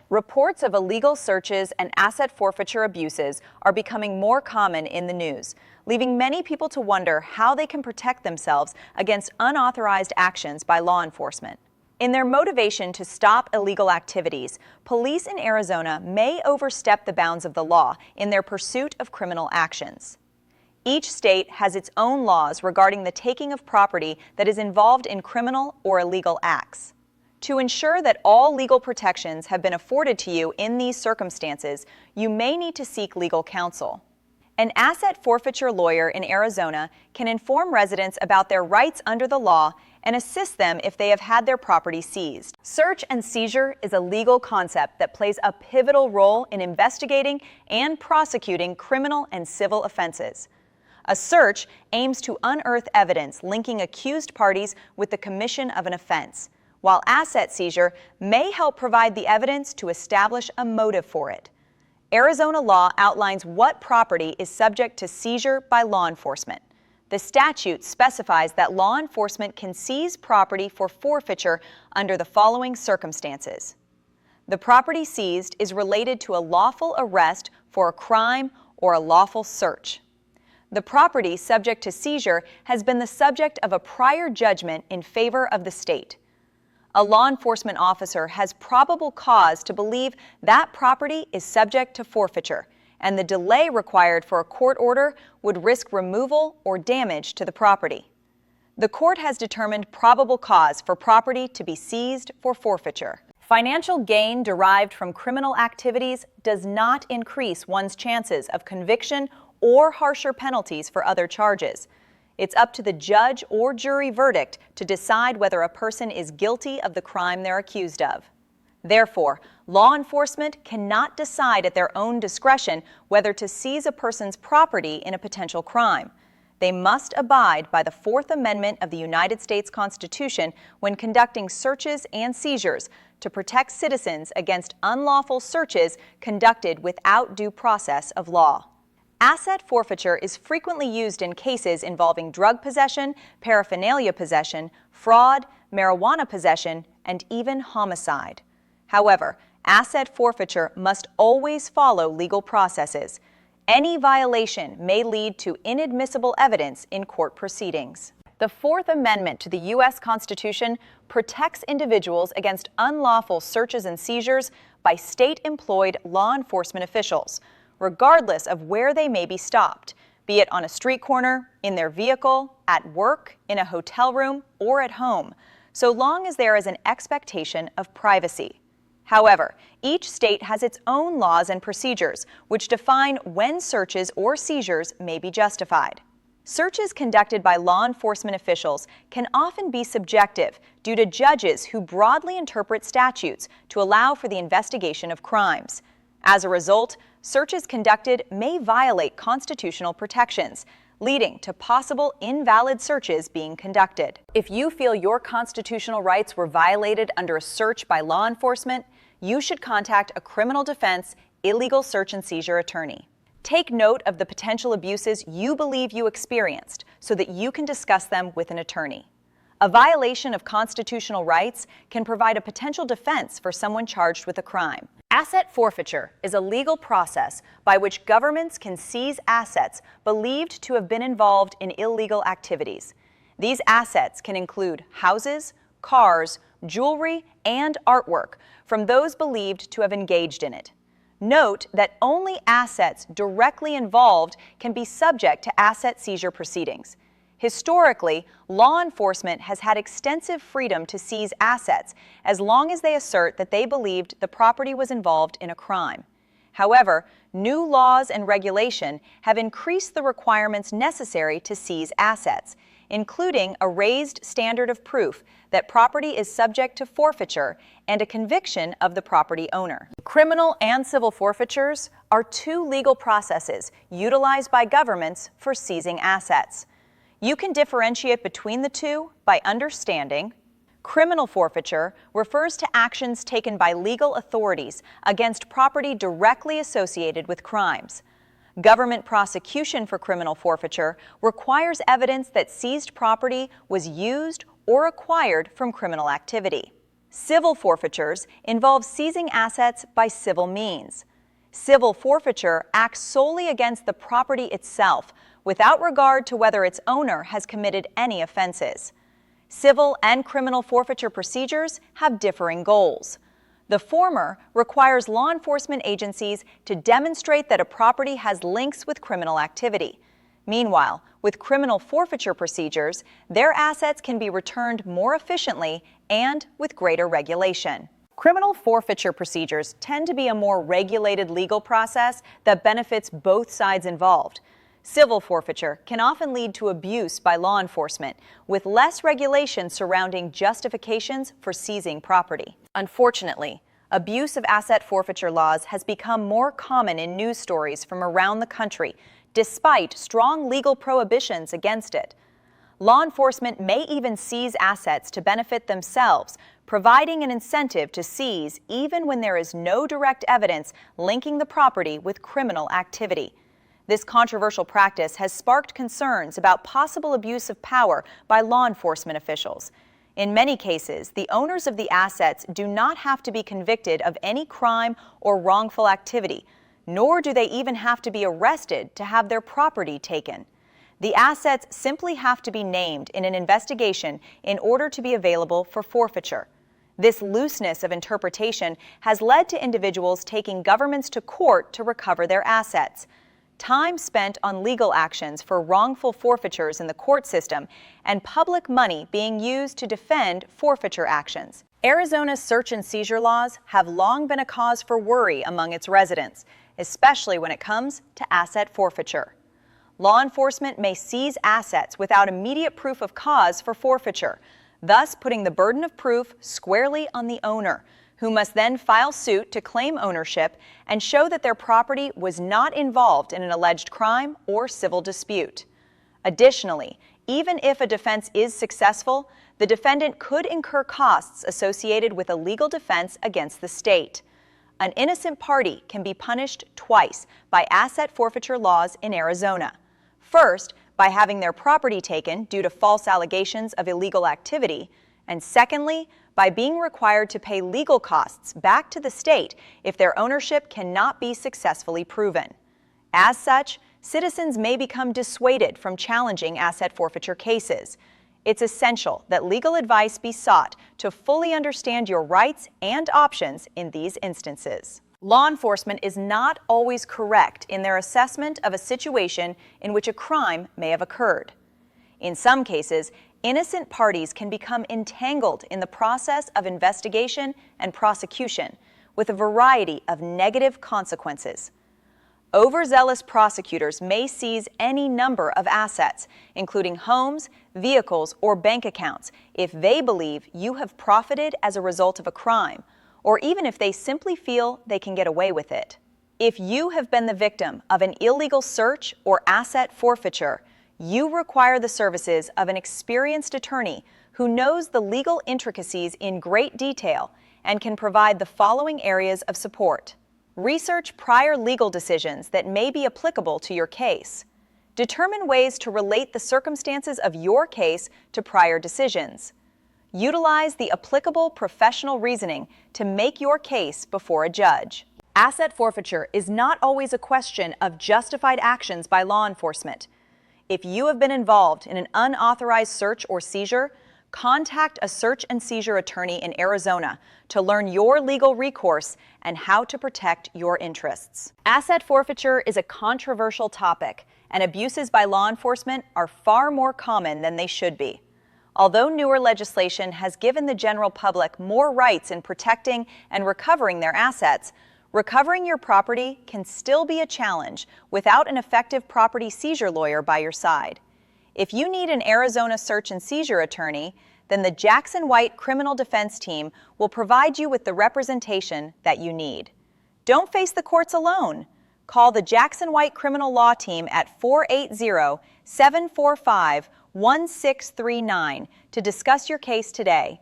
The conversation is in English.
Reports of illegal searches and asset forfeiture abuses are becoming more common in the news, leaving many people to wonder how they can protect themselves against unauthorized actions by law enforcement. In their motivation to stop illegal activities, police in Arizona may overstep the bounds of the law in their pursuit of criminal actions. Each state has its own laws regarding the taking of property that is involved in criminal or illegal acts. To ensure that all legal protections have been afforded to you in these circumstances, you may need to seek legal counsel. An asset forfeiture lawyer in Arizona can inform residents about their rights under the law and assist them if they have had their property seized. Search and seizure is a legal concept that plays a pivotal role in investigating and prosecuting criminal and civil offenses. A search aims to unearth evidence linking accused parties with the commission of an offense, while asset seizure may help provide the evidence to establish a motive for it. Arizona law outlines what property is subject to seizure by law enforcement. The statute specifies that law enforcement can seize property for forfeiture under the following circumstances. The property seized is related to a lawful arrest for a crime or a lawful search. The property subject to seizure has been the subject of a prior judgment in favor of the state. A law enforcement officer has probable cause to believe that property is subject to forfeiture, and the delay required for a court order would risk removal or damage to the property. The court has determined probable cause for property to be seized for forfeiture. Financial gain derived from criminal activities does not increase one's chances of conviction or harsher penalties for other charges. It's up to the judge or jury verdict to decide whether a person is guilty of the crime they're accused of. Therefore, law enforcement cannot decide at their own discretion whether to seize a person's property in a potential crime. They must abide by the Fourth Amendment of the United States Constitution when conducting searches and seizures to protect citizens against unlawful searches conducted without due process of law. Asset forfeiture is frequently used in cases involving drug possession, paraphernalia possession, fraud, marijuana possession, and even homicide. However, asset forfeiture must always follow legal processes. Any violation may lead to inadmissible evidence in court proceedings. The Fourth Amendment to the U.S. Constitution protects individuals against unlawful searches and seizures by state-employed law enforcement officials, regardless of where they may be stopped, be it on a street corner, in their vehicle, at work, in a hotel room, or at home, so long as there is an expectation of privacy. However, each state has its own laws and procedures which define when searches or seizures may be justified. Searches conducted by law enforcement officials can often be subjective due to judges who broadly interpret statutes to allow for the investigation of crimes. As a result, searches conducted may violate constitutional protections, leading to possible invalid searches being conducted. If you feel your constitutional rights were violated under a search by law enforcement, you should contact a criminal defense illegal search and seizure attorney. Take note of the potential abuses you believe you experienced so that you can discuss them with an attorney. A violation of constitutional rights can provide a potential defense for someone charged with a crime. Asset forfeiture is a legal process by which governments can seize assets believed to have been involved in illegal activities. These assets can include houses, cars, jewelry, and artwork from those believed to have engaged in it. Note that only assets directly involved can be subject to asset seizure proceedings. Historically, law enforcement has had extensive freedom to seize assets as long as they assert that they believed the property was involved in a crime. However, new laws and regulation have increased the requirements necessary to seize assets, including a raised standard of proof that property is subject to forfeiture and a conviction of the property owner. Criminal and civil forfeitures are two legal processes utilized by governments for seizing assets. You can differentiate between the two by understanding criminal forfeiture refers to actions taken by legal authorities against property directly associated with crimes. Government prosecution for criminal forfeiture requires evidence that seized property was used or acquired from criminal activity. Civil forfeitures involve seizing assets by civil means. Civil forfeiture acts solely against the property itself, without regard to whether its owner has committed any offenses. Civil and criminal forfeiture procedures have differing goals. The former requires law enforcement agencies to demonstrate that a property has links with criminal activity. Meanwhile, with criminal forfeiture procedures, their assets can be returned more efficiently and with greater regulation. Criminal forfeiture procedures tend to be a more regulated legal process that benefits both sides involved. Civil forfeiture can often lead to abuse by law enforcement, with less regulation surrounding justifications for seizing property. Unfortunately, abuse of asset forfeiture laws has become more common in news stories from around the country, despite strong legal prohibitions against it. Law enforcement may even seize assets to benefit themselves, providing an incentive to seize even when there is no direct evidence linking the property with criminal activity. This controversial practice has sparked concerns about possible abuse of power by law enforcement officials. In many cases, the owners of the assets do not have to be convicted of any crime or wrongful activity, nor do they even have to be arrested to have their property taken. The assets simply have to be named in an investigation in order to be available for forfeiture. This looseness of interpretation has led to individuals taking governments to court to recover their assets. Time spent on legal actions for wrongful forfeitures in the court system, and public money being used to defend forfeiture actions. Arizona's search and seizure laws have long been a cause for worry among its residents, especially when it comes to asset forfeiture. Law enforcement may seize assets without immediate proof of cause for forfeiture, thus putting the burden of proof squarely on the owner, who must then file suit to claim ownership and show that their property was not involved in an alleged crime or civil dispute. Additionally, even if a defense is successful, the defendant could incur costs associated with a legal defense against the state. An innocent party can be punished twice by asset forfeiture laws in Arizona. First, by having their property taken due to false allegations of illegal activity, and secondly, by being required to pay legal costs back to the state if their ownership cannot be successfully proven. As such, citizens may become dissuaded from challenging asset forfeiture cases. It's essential that legal advice be sought to fully understand your rights and options in these instances. Law enforcement is not always correct in their assessment of a situation in which a crime may have occurred. In some cases, innocent parties can become entangled in the process of investigation and prosecution, with a variety of negative consequences. Overzealous prosecutors may seize any number of assets, including homes, vehicles, or bank accounts, if they believe you have profited as a result of a crime, or even if they simply feel they can get away with it. If you have been the victim of an illegal search or asset forfeiture, you require the services of an experienced attorney who knows the legal intricacies in great detail and can provide the following areas of support. Research prior legal decisions that may be applicable to your case. Determine ways to relate the circumstances of your case to prior decisions. Utilize the applicable professional reasoning to make your case before a judge. Asset forfeiture is not always a question of justified actions by law enforcement. If you have been involved in an unauthorized search or seizure, contact a search and seizure attorney in Arizona to learn your legal recourse and how to protect your interests. Asset forfeiture is a controversial topic, and abuses by law enforcement are far more common than they should be. Although newer legislation has given the general public more rights in protecting and recovering their assets, recovering your property can still be a challenge without an effective property seizure lawyer by your side. If you need an Arizona search and seizure attorney, then the Jackson White Criminal Defense Team will provide you with the representation that you need. Don't face the courts alone. Call the Jackson White Criminal Law Team at 480-745-1639 to discuss your case today.